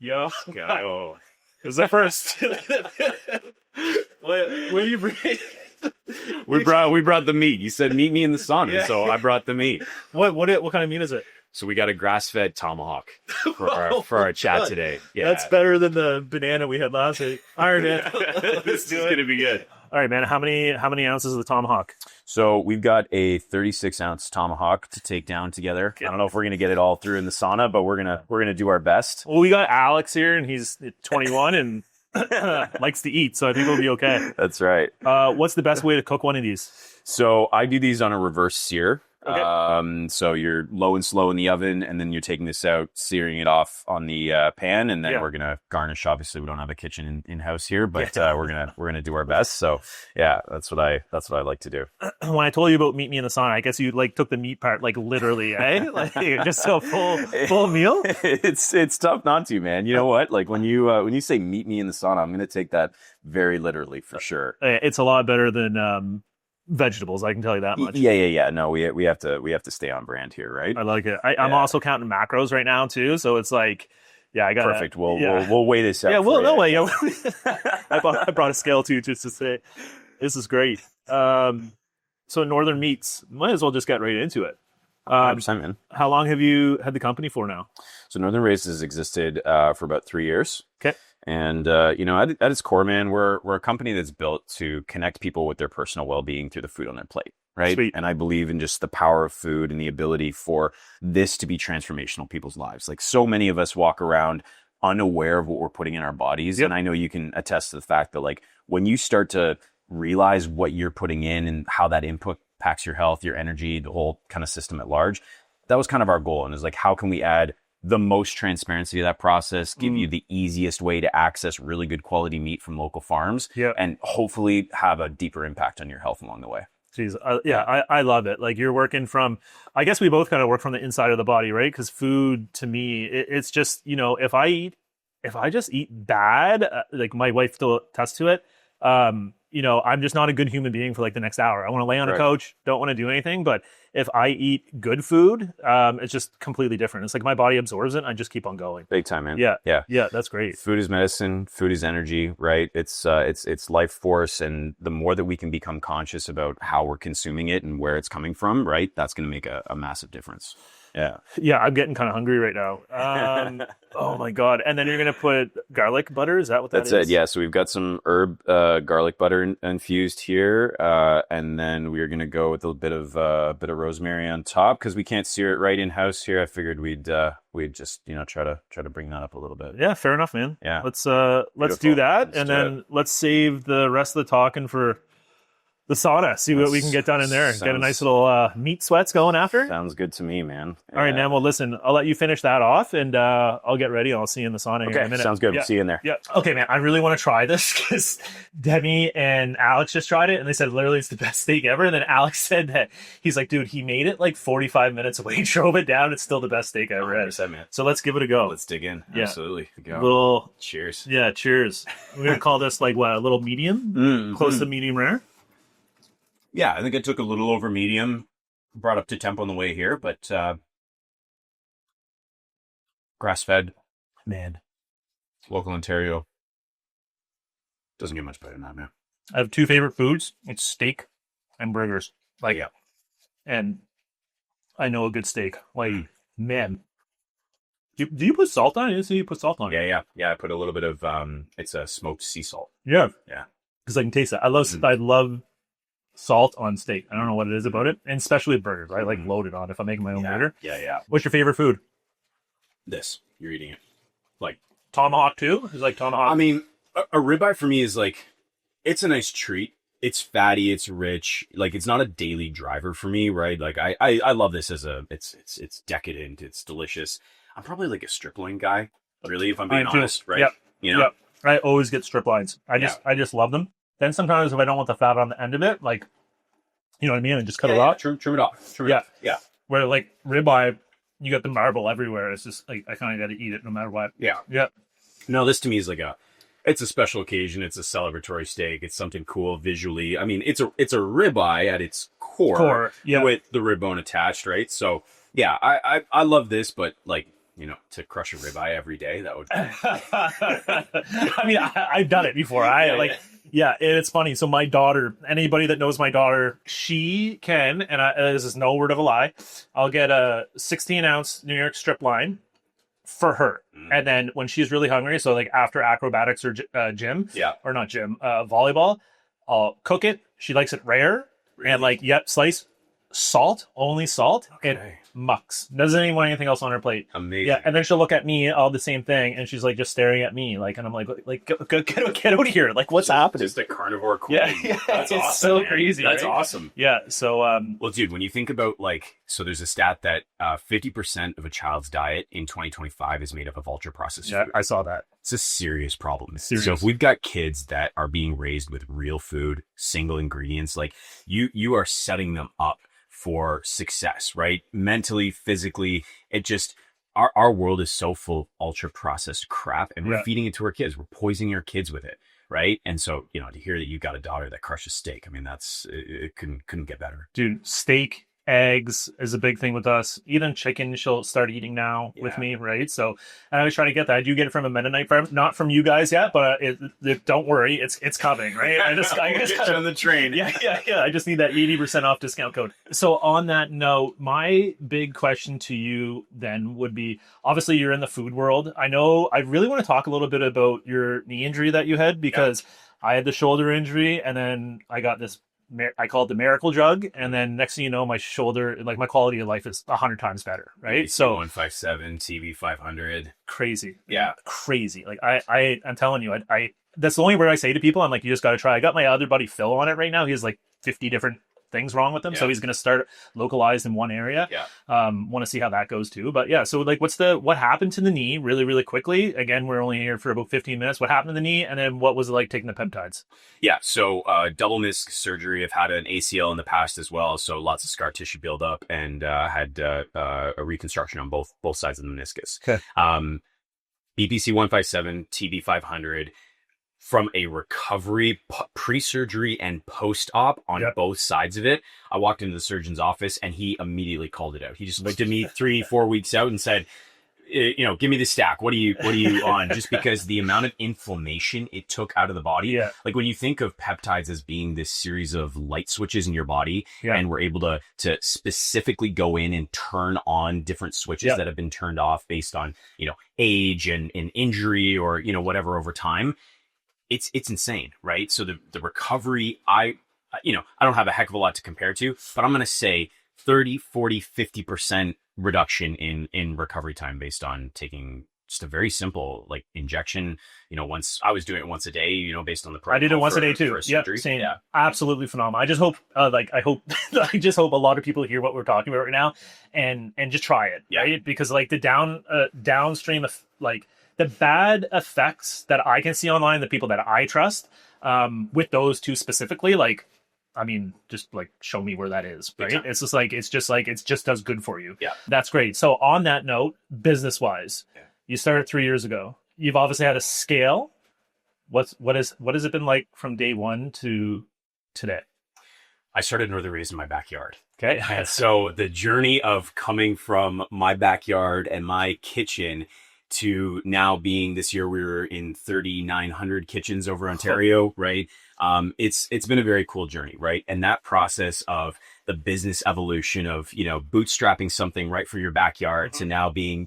Yo, Go. it was the first. what do you bring? We brought the meat. You said meet me in the sauna, Yeah. so I brought the meat. What kind of meat is it? So we got a grass-fed tomahawk for our chat God. today. Yeah, That's better than the banana we had last week. Iron it. This is gonna be good. All right, man. How many ounces of the tomahawk? So we've got a 36-ounce tomahawk to take down together. Okay. I don't know if we're gonna get it all through in the sauna, but we're gonna do our best. Well, we got Alex here, and he's 21 and likes to eat, so I think we'll be okay. That's right. What's the best way to cook one of these? So I do these on a reverse sear. Okay. So you're low and slow in the oven, and then you're taking this out, searing it off on the pan, and then we're gonna garnish. Obviously, we don't have a kitchen in house here, but we're gonna do our best. So yeah, that's what I like to do. When I told you about meet me in the sauna, I guess you took the meat part literally, eh? Just a full meal. It's tough not to, man. You know what? Like when you say meet me in the sauna, I'm gonna take that very literally for sure. It's a lot better than vegetables, I can tell you that much. Yeah. No, we have to stay on brand here, right? I like it. I'm also counting macros right now too, so it's like, yeah, I got perfect. We'll weigh this out. Yeah, no way. Yeah, I brought a scale too, just to say this is great. So Northern Meats, might as well just get right into it. 100%, man. How long have you had the company for now? So Northern Race has existed for about 3 years. Okay. And, at its core, man, we're a company that's built to connect people with their personal well-being through the food on their plate, right? Sweet. And I believe in just the power of food and the ability for this to be transformational in people's lives. Like so many of us walk around unaware of what we're putting in our bodies. Yep. And I know you can attest to the fact that like when you start to realize what you're putting in and how that input impacts your health, your energy, the whole kind of system at large, that was kind of our goal. And it's like, how can we add the most transparency to that process, give you the easiest way to access really good quality meat from local farms, and hopefully have a deeper impact on your health along the way. Jeez, I love it. Like you're working from, I guess we both kind of work from the inside of the body, right? Because food to me, it's just, if I just eat bad, like my wife still attests to it, I'm just not a good human being for like the next hour. I want to lay on a couch, don't want to do anything. But if I eat good food, it's just completely different. It's like my body absorbs it and I just keep on going. Big time, man. Yeah, that's great. Food is medicine. Food is energy, right? It's life force. And the more that we can become conscious about how we're consuming it and where it's coming from, right? That's going to make a massive difference. Yeah, I'm getting kind of hungry right now. Oh my God. And then you're going to put garlic butter. Is that what That's it. Yeah. So we've got some herb garlic butter infused here. And then we're going to go with a bit of rosemary on top because we can't sear it right in house here. I figured we'd just, try to bring that up a little bit. Yeah, fair enough, man. Yeah. Let's do that. Let's save the rest of the talking for the sauna, see what we can get done in there. Get a nice little meat sweats going after. Sounds good to me, man. All right, man. Well, listen, I'll let you finish that off, and I'll get ready. I'll see you in the sauna here in a minute. Sounds good. Yeah. We'll see you in there. Yeah. Okay, man. I really want to try this because Demi and Alex just tried it, and they said literally it's the best steak ever. And then Alex said that he's like, dude, he made it like 45 minutes away, drove it down. It's still the best steak I ever had. 100%, man. So let's give it a go. Let's dig in. Yeah. Absolutely. Go. Little cheers. Yeah, cheers. We're gonna call this like what, a little medium, close to medium rare. Yeah, I think I took a little over medium, brought up to temp on the way here, but grass-fed, man, local Ontario. Doesn't get much better than that, man. I have two favorite foods. It's steak and burgers. And I know a good steak. Man. Do you put salt on it? I didn't see you put salt on it. Yeah, I put a little bit of, it's a smoked sea salt. Yeah. Yeah. Because I can taste it. I love salt on steak. I don't know what it is about it. And especially with burgers. I like load it on if I'm making my own burger. Yeah. What's your favorite food? This. You're eating it. Like tomahawk too? Is like tomahawk? I mean, a ribeye for me is like, it's a nice treat. It's fatty. It's rich. Like it's not a daily driver for me, right? Like I love this as it's decadent. It's delicious. I'm probably like a strip loin guy, really, if I'm being honest, right? Yep. Yep. I always get strip loins. I just love them. Then sometimes if I don't want the fat on the end of it, like, you know what I mean? I just cut it off. Trim it off. Yeah. Where like ribeye, you got the marble everywhere. It's just like, I kind of got to eat it no matter what. Yeah. No, this to me is like it's a special occasion. It's a celebratory steak. It's something cool visually. I mean, it's a ribeye at its core with the rib bone attached, right? So yeah, I love this, but like to crush a ribeye every day, that would. I mean, I've done it before. Yeah, it's funny. So my daughter, anybody that knows my daughter, she can, and this is no word of a lie, I'll get a 16-ounce New York strip line for her. And then when she's really hungry, so like after acrobatics or gym, or not gym, volleyball, I'll cook it. She likes it rare. Really? And like, slice salt, only salt. Okay. It mucks. Doesn't even want anything else on her plate. Amazing. Yeah, and then she'll look at me, all the same thing, and she's like just staring at me, like, and I'm like get out of here, like what's happening? Just a carnivore queen. Yeah, that's it's awesome, so man. crazy. That's right? awesome. Yeah, so well, dude, when you think about so there's a stat that 50% of a child's diet in 2025 is made up of ultra processed food. I saw that. It's a serious problem. Serious. So if we've got kids that are being raised with real food, single ingredients, like you are setting them up for success, right? Mentally, physically, it just, our world is so full of ultra processed crap, and we're feeding it to our kids. We're poisoning our kids with it, right? And so, to hear that you got a daughter that crushes steak, I mean, it couldn't get better. Dude, steak, eggs is a big thing with us. Even chicken, she'll start eating now with me, right? So I always try to get that. I do get it from a Mennonite farm, not from you guys yet, but don't worry, it's coming, right? I just get you on the train. Yeah. I just need that 80% off discount code. So on that note, my big question to you then would be, obviously you're in the food world. I know I really want to talk a little bit about your knee injury that you had, because I had the shoulder injury, and then I got this, I call it the miracle drug, and then next thing you know, my shoulder, like my quality of life is 100 times better, right? So 157, TV 500, crazy, crazy. Like I'm telling you, I that's the only word I say to people. I'm like, you just got to try. I got my other buddy Phil on it right now. He has like 50 different things wrong with him, so he's going to start localized in one area. Want to see how that goes too. But so like, what happened to the knee really, really quickly? Again, we're only here for about 15 minutes. What happened to the knee, and then what was it like taking the peptides? So double menisc surgery. I've had an ACL in the past as well, so lots of scar tissue buildup, and had a reconstruction on both sides of the meniscus. Okay. BPC 157, TB 500. From a recovery, pre-surgery and post-op on both sides of it, I walked into the surgeon's office and he immediately called it out. He just looked at me 3-4 weeks out and said, give me the stack. What are you on? Just because the amount of inflammation it took out of the body. Yeah. Like when you think of peptides as being this series of light switches in your body, and we're able to specifically go in and turn on different switches that have been turned off based on, age and injury or, whatever over time. It's insane, right? So the recovery, I don't have a heck of a lot to compare to, but I'm going to say 30, 40, 50% reduction in recovery time based on taking just a very simple like injection. Once I was doing it once a day, based on the protocol. I did it once a day too. Same. Yeah, absolutely phenomenal. I just hope, I just hope a lot of people hear what we're talking about right now, and just try it, right? Because like the downstream of like the bad effects that I can see online, the people that I trust, with those two specifically, like, I mean, just like show me where that is, right? It's just as good for you. Yeah. That's great. So on that note, business wise, you started 3 years ago. You've obviously had a scale. What has it been like from day one to today? I started Northern Raised in my backyard. Okay. And so the journey of coming from my backyard and my kitchen to now being, this year we were in 3,900 kitchens over Ontario, right? It's been a very cool journey, right? And that process of the business evolution of, bootstrapping something right for your backyard to now being,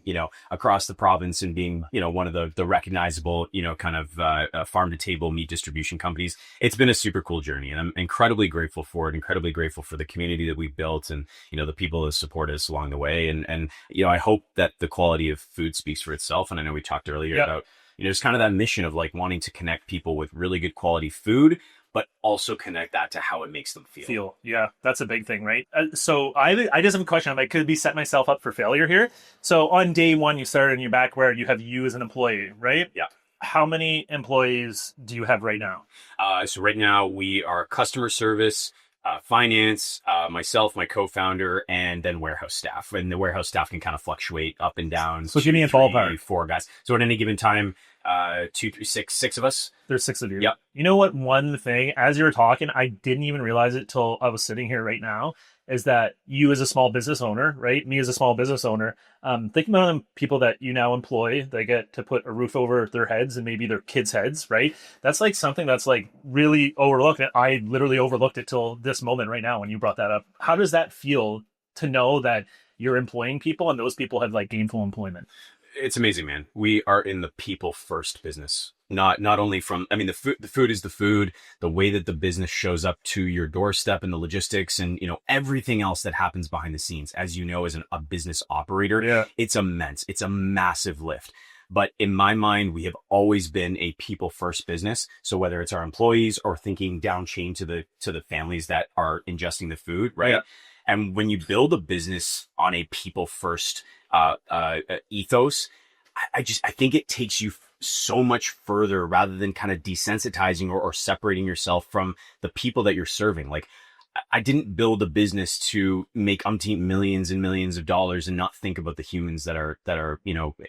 across the province and being, one of the recognizable, kind of farm to table meat distribution companies. It's been a super cool journey, and I'm incredibly grateful for it, incredibly grateful for the community that we've built and, the people that support us along the way. And I hope that the quality of food speaks for itself. And I know we talked earlier about, just kind of that mission of like wanting to connect people with really good quality food, but also connect that to how it makes them feel. Yeah, that's a big thing, right? So I just have a question. I could be setting myself up for failure here. So on day one, you started in your backyard, you have you as an employee, right? Yeah. How many employees do you have right now? So right now we are customer service, finance, myself, my co-founder, and then warehouse staff. And the warehouse staff can kind of fluctuate up and down. So give me a ballpark. 4 guys. So at any given time, 2, 3, 6 of us. There's 6 of you. Yep. You know what? One thing, as you were talking, I didn't even realize it till I was sitting here right now. is that you as a small business owner, right? Me as a small business owner, think about them people that you now employ. They get to put a roof over their heads and maybe their kids' heads, right? That's like something that's like really overlooked. And I literally overlooked it till this moment right now when you brought that up. How does that feel to know that you're employing people and those people have like gainful employment? It's amazing, man. We are in the people first business. Not only from, I mean, the food is the food, the way that the business shows up to your doorstep and the logistics and, everything else that happens behind the scenes. As you know, as a business operator, Yeah. it's immense. It's a massive lift. But in my mind, we have always been a people first business. So whether it's our employees or thinking down chain to the families that are ingesting the food, right? Yeah. And when you build a business on a people first ethos, I think it takes you so much further rather than kind of desensitizing or separating yourself from the people that you're serving. Like, I didn't build a business to make umpteen millions and millions of dollars and not think about the humans that are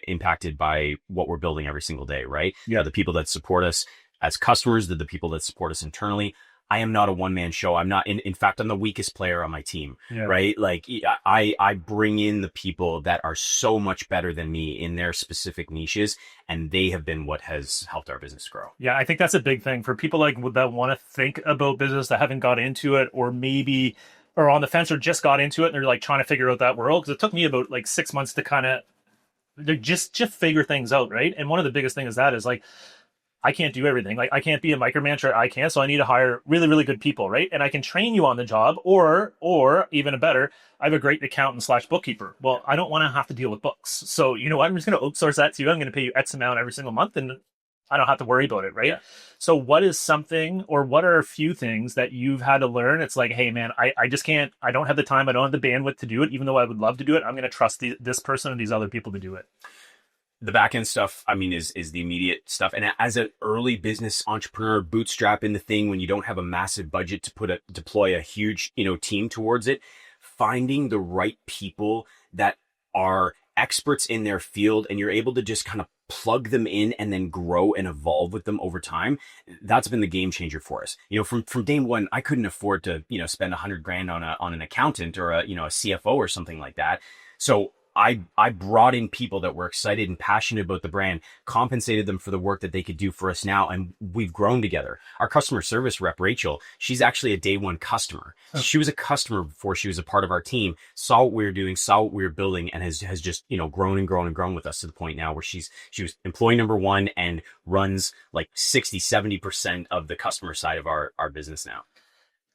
impacted by what we're building every single day, right? Yeah. The people that support us as customers, the people that support us internally. I am not a one-man show. I'm not in fact, I'm the weakest player on my team, Yeah. right? Like I bring in the people that are so much better than me in their specific niches, and they have been what has helped our business grow. Yeah, I think that's a big thing for people like that want to think about business that haven't got into it, or maybe are on the fence or just got into it and they're like trying to figure out that world. Because it took me about like 6 months to kind of just figure things out, right? And one of the biggest things is like, I can't do everything. Like, I can't be a micromanager. I can't. So I need to hire really, really good people, right? And I can train you on the job, or even better, I have a great accountant / bookkeeper. Well, I don't want to have to deal with books. So you know what? I'm just going to outsource that to you. I'm going to pay you X amount every single month, and I don't have to worry about it, right? Yeah. So what is something, or what are a few things that you've had to learn? It's like, hey man, I just can't. I don't have the time. I don't have the bandwidth to do it, even though I would love to do it. I'm going to trust this person and these other people to do it. The back end stuff, I mean, is the immediate stuff. And as an early business entrepreneur, bootstrap in the thing when you don't have a massive budget to deploy a huge, team towards it, finding the right people that are experts in their field and you're able to just kind of plug them in and then grow and evolve with them over time. That's been the game changer for us. From day one, I couldn't afford to, spend $100,000 on an accountant or a CFO or something like that. So I brought in people that were excited and passionate about the brand, compensated them for the work that they could do for us now, and we've grown together. Our customer service rep, Rachel, she's actually a day one customer. Oh. She was a customer before she was a part of our team, saw what we were doing, saw what we were building, and has just, grown and grown and grown with us to the point now where she was employee number one and runs like 60-70% of the customer side of our business now.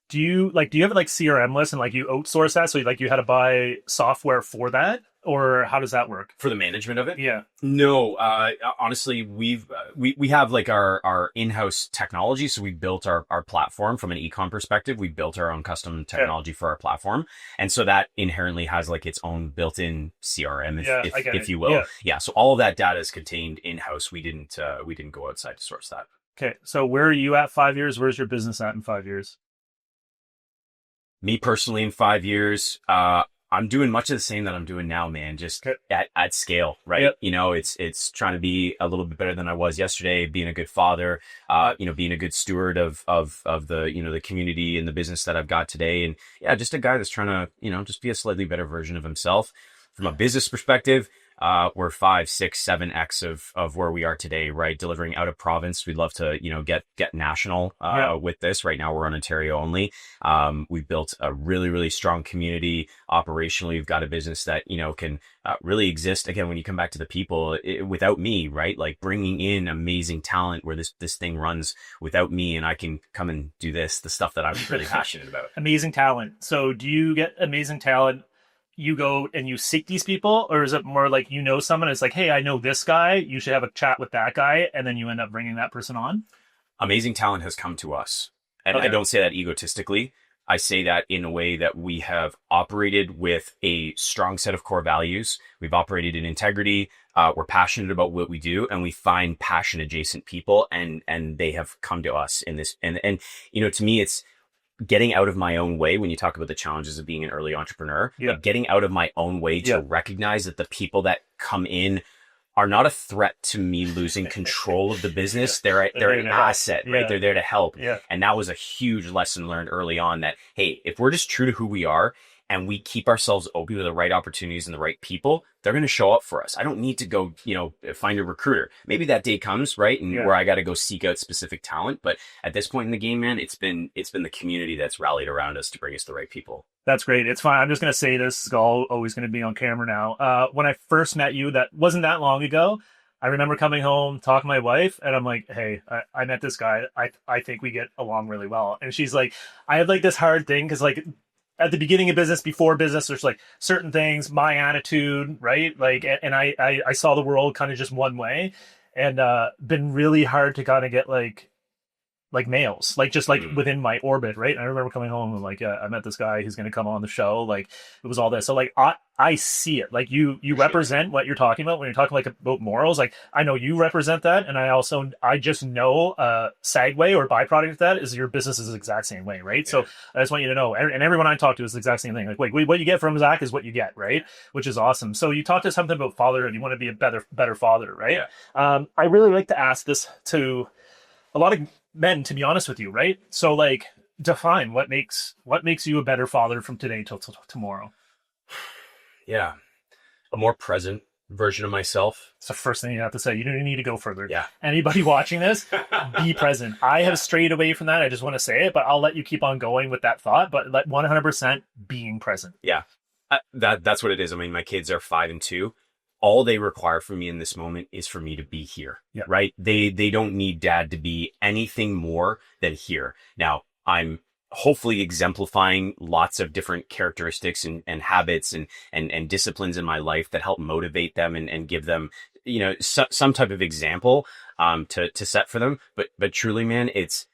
Do you have like CRM lists and like you outsource that? So you had to buy software for that, or how does that work for the management of it? Yeah. No, honestly, we have like our in-house technology. So we built our platform from an e-com perspective. We built our own custom technology for our platform. And so that inherently has like its own built-in CRM, if you will. Yeah. So all of that data is contained in-house. We didn't go outside to source that. Okay. So where are you at 5 years? Where's your business at in 5 years? Me personally, in 5 years, I'm doing much of the same that I'm doing now, man. Just at scale, right? Yep. It's trying to be a little bit better than I was yesterday. Being a good father, being a good steward of the the community and the business that I've got today, and just a guy that's trying to just be a slightly better version of himself. From a business perspective, we're 5, 6, 7x of where we are today, right? Delivering out of province. We'd love to, get national with this. Right now we're on Ontario only. We've built a really, really strong community operationally. We've got a business that, can really exist. Again, when you come back to the people, without me, right? Like bringing in amazing talent where this thing runs without me, and I can come and do the stuff that I'm really passionate about. Amazing talent. So do you get amazing talent? You go and you seek these people, or is it more like someone, it's like, hey, I know this guy, you should have a chat with that guy, and then you end up bringing that person on? Amazing talent has come to us. And Okay. I don't say that egotistically. I say that in a way that we have operated with a strong set of core values. We've operated in integrity. We're passionate about what we do, and we find passion adjacent people, and they have come to us in this. And to me, it's getting out of my own way. When you talk about the challenges of being an early entrepreneur, like getting out of my own way to recognize that the people that come in are not a threat to me losing control of the business. They're an asset, right? They're there to help. Yeah. And that was a huge lesson learned early on that, hey, if we're just true to who we are and we keep ourselves open to the right opportunities and the right people, they're going to show up for us. I don't need to go, find a recruiter. Maybe that day comes, right? And where I got to go seek out specific talent. But at this point in the game, man, it's been the community that's rallied around us to bring us the right people. That's great. It's fine. I'm just going to say this. It's always going to be on camera now. When I first met you, that wasn't that long ago. I remember coming home, talking to my wife, and I'm like, hey, I met this guy. I think we get along really well. And she's like, I have like this hard thing because like at the beginning of business, before business, there's like certain things, my attitude, right? Like, and I saw the world kind of just one way, and been really hard to kind of get like males, like just like within my orbit, right? And I remember coming home and like, I met this guy who's going to come on the show. Like it was all this. So like, I see it. Like you represent what you're talking about when you're talking like about morals. Like I know you represent that. And I just know segue or byproduct of that is your business is the exact same way, right? Yeah. So I just want you to know, and everyone I talk to is the exact same thing. Like, wait, what you get from Zack is what you get, right? Which is awesome. So you talked to something about fatherhood. You want to be a better father, right? Yeah. I really like to ask this to a lot of men, to be honest with you, right? So like define what makes you a better father from today till tomorrow. Yeah. A more present version of myself. It's the first thing you have to say. You don't need to go further. Yeah. Anybody watching this, be present. I have strayed away from that. I just want to say it, but I'll let you keep on going with that thought, but let 100% being present. Yeah. That's what it is. I mean, my kids are 5 and 2. All they require from me in this moment is for me to be here, right? They don't need dad to be anything more than here. Now, I'm hopefully exemplifying lots of different characteristics and habits and disciplines in my life that help motivate them and give them, some type of example to set for them. But truly, man, it's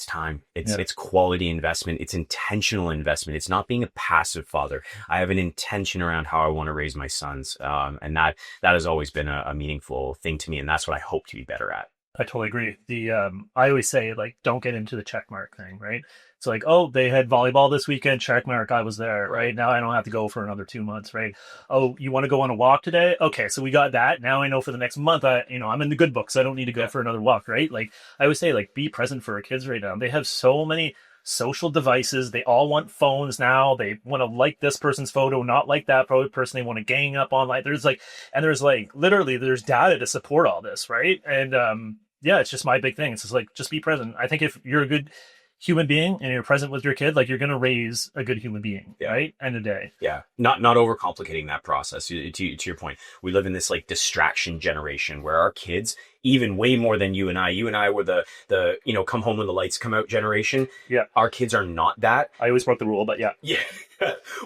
time. It's quality investment. It's intentional investment. It's not being a passive father. I have an intention around how I want to raise my sons. And that has always been a meaningful thing to me. And that's what I hope to be better at. I totally agree. I always say like, don't get into the check mark thing, right? It's like, oh, they had volleyball this weekend, check mark, I was there, right? Now I don't have to go for another 2 months, right? Oh, you want to go on a walk today? Okay, so we got that. Now I know for the next month, I'm in the good books. I don't need to go for another walk, right? Like I always say, like, be present for our kids right now. They have so many social devices. They all want phones now. They want to like this person's photo, not like that person. They want to gang up on there's literally there's data to support all this, right? And it's just my big thing. It's just like, just be present. I think if you're a good human being and you're present with your kid, like you're going to raise a good human being, right? End of day. Yeah. Not overcomplicating that process. To your point, we live in this like distraction generation where our kids, even way more than you and I were the come home when the lights come out generation. Yeah. Our kids are not that. I always broke the rule, but yeah. Yeah.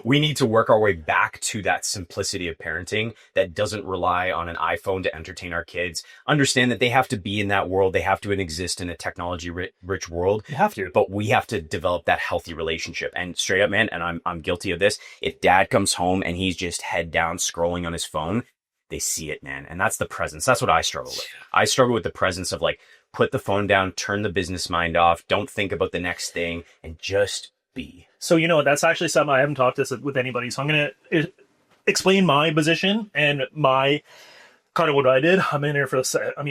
We need to work our way back to that simplicity of parenting that doesn't rely on an iPhone to entertain our kids. Understand that they have to be in that world. They have to exist in a technology rich world. You have to. But we have to develop that healthy relationship. And straight up, man, and I'm guilty of this. If dad comes home and he's just head down scrolling on his phone, they see it, man. And that's the presence. That's what I struggle with. I struggle with the presence of like, put the phone down, turn the business mind off, don't think about the next thing, and just be. So, that's actually something I haven't talked this with anybody. So I'm going to explain my position and my kind of what I did. I'm in here for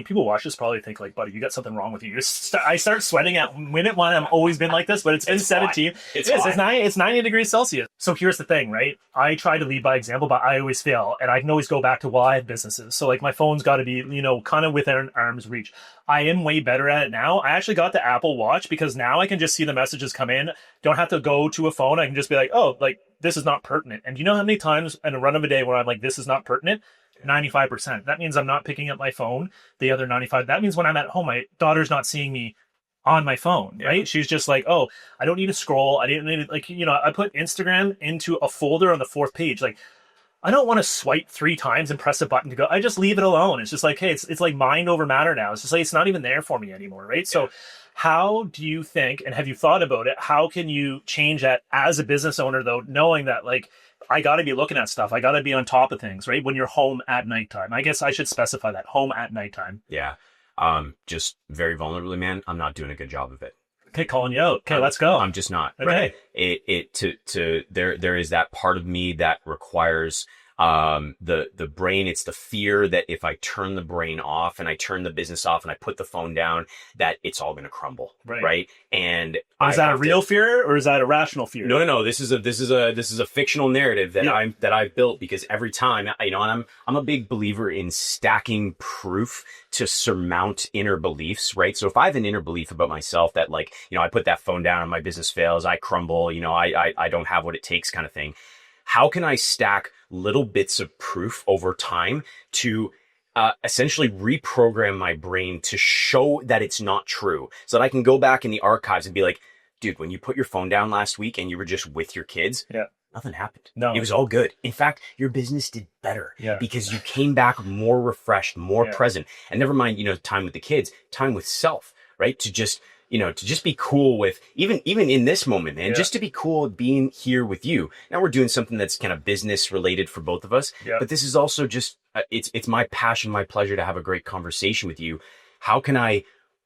people watch this probably think like, buddy, you got something wrong with you. I start sweating at minute one. I've always been like this, but it's been 17. It's 90 degrees Celsius. So here's the thing, right? I try to lead by example, but I always fail. And I can always go back to, well, I have businesses. So like my phone's got to be, kind of within arm's reach. I am way better at it now. I actually got the Apple Watch because now I can just see the messages come in. Don't have to go to a phone. I can just be like, oh, like this is not pertinent. And you know how many times in a run of a day where I'm like, this is not pertinent? 95%. That means I'm not picking up my phone. The other 95. That means when I'm at home, my daughter's not seeing me on my phone, right? She's just like, oh, I don't need to scroll. I didn't need to, I put Instagram into a folder on the 4th page. Like, I don't want to swipe 3 times and press a button to go. I just leave it alone. It's just like, hey, it's like mind over matter now. It's just like, it's not even there for me anymore, right? So how do you think, and have you thought about it, how can you change that as a business owner though, knowing that like, I got to be looking at stuff. I got to be on top of things, right? When you're home at nighttime. I guess I should specify that, home at nighttime. Yeah. Just very vulnerably, man, I'm not doing a good job of it. Okay, calling you out. Okay, let's go. I'm just not. Okay. Right? There is that part of me that requires The brain, it's the fear that if I turn the brain off and I turn the business off and I put the phone down, that it's all going to crumble. Right. And is that a real fear or is that a rational fear? No. This is a fictional narrative that I've built, because every time, and I'm a big believer in stacking proof to surmount inner beliefs, right? So if I have an inner belief about myself that, like, I put that phone down and my business fails, I crumble, I don't have what it takes, kind of thing. How can I stack little bits of proof over time to essentially reprogram my brain to show that it's not true, so that I can go back in the archives and be like, dude, when you put your phone down last week and you were just with your kids, nothing happened. No, it was all good. In fact, your business did better because you came back more refreshed, more present, and never mind, time with the kids, time with self, right? To just be cool with, even in this moment, man, just to be cool with being here with you. Now we're doing something that's kind of business related for both of us, but this is also just, it's my passion, my pleasure to have a great conversation with you. How can I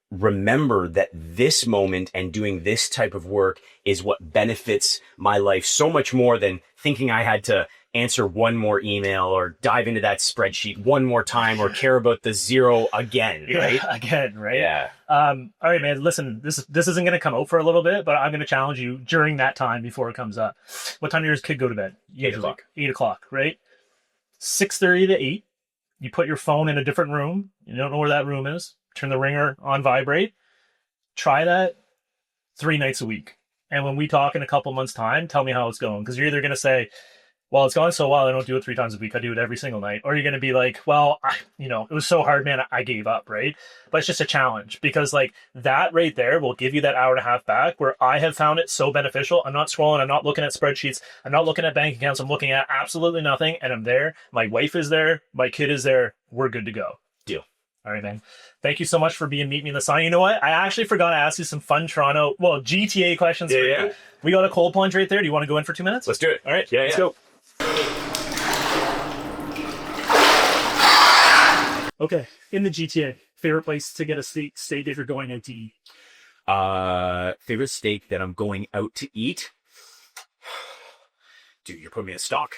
remember that this moment and doing this type of work is what benefits my life so much more than thinking I had to answer one more email or dive into that spreadsheet one more time or care about the zero again, right? Again, right? Yeah. All right, man, listen, this isn't going to come out for a little bit, but I'm going to challenge you during that time before it comes up. What time does your kid go to bed? 8 o'clock. 8 o'clock, right? 6:30 to 8. You put your phone in a different room. You don't know where that room is. Turn the ringer on vibrate. Try that 3 nights a week. And when we talk in a couple months' time, tell me how it's going. Because you're either going to say, well, it's gone so well, I don't do it 3 times a week. I do it every single night. Or you're going to be like, well, it was so hard, man, I gave up, right? But it's just a challenge, because like that right there will give you that hour and a half back, where I have found it so beneficial. I'm not scrolling. I'm not looking at spreadsheets. I'm not looking at bank accounts. I'm looking at absolutely nothing. And I'm there. My wife is there. My kid is there. We're good to go. Deal. All right, man. Thank you so much for meeting me in the sauna. You know what? I actually forgot to ask you some fun GTA questions. Yeah. We got a cold plunge right there. Do you want to go in for 2 minutes? Let's do it. All right. Yeah. Let's go. Okay. In the GTA, favorite place to get a steak if you're going out to eat? Favorite steak that I'm going out to eat? Dude, you're putting me in stock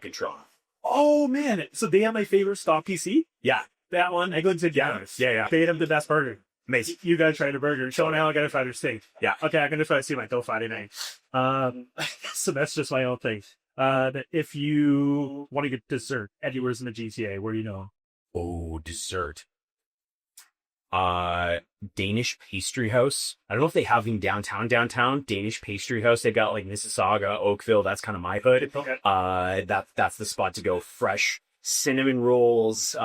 in Toronto. Oh, man. So they have my favorite stock PC? Yeah. That one? I go to Janus. Yeah. They have the best burger. Amazing. You gotta try the burger. So now I gotta try their steak. Yeah. Okay, I'm gonna try to see my dough Friday night. So that's just my own thing. If you want to get dessert anywhere's in the GTA, where you know? Oh, dessert. Danish pastry house. I don't know if they have them downtown. Danish pastry house. They've got like Mississauga, Oakville. That's kind of my hood. Okay. That's the spot to go. Fresh cinnamon rolls,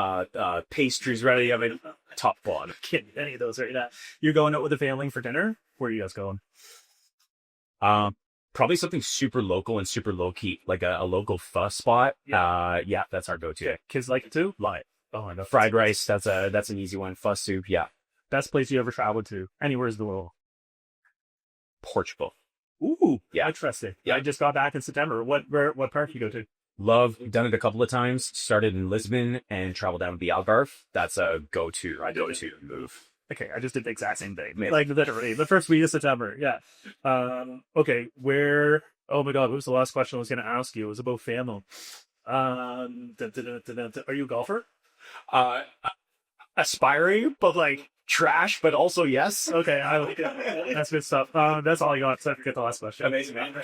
pastries ready. I mean, top one. Kidding any of those right now. You're going out with the family for dinner? Where are you guys going? Probably something super local and super low key, like a local pho spot. Yeah. That's our go-to. Okay. Kids like it too? Love it. Oh, I know. Fried rice. That's an easy one. Pho soup. Yeah. Best place you ever traveled to? Anywhere's the world? Portugal. Ooh, yeah. Interesting. Yeah. I just got back in September. What park you go to? Done it a couple of times. Started in Lisbon and traveled down to the Algarve. That's a go-to move. Okay, I just did the exact same thing. Like literally, the first week of September. Yeah. Okay, where? Oh my God, what was the last question I was going to ask you? It was about family. Are you a golfer? Aspiring, but like trash, but also yes. Okay, I like it. That's good stuff. That's all I got. So I forget the last question. Amazing, man.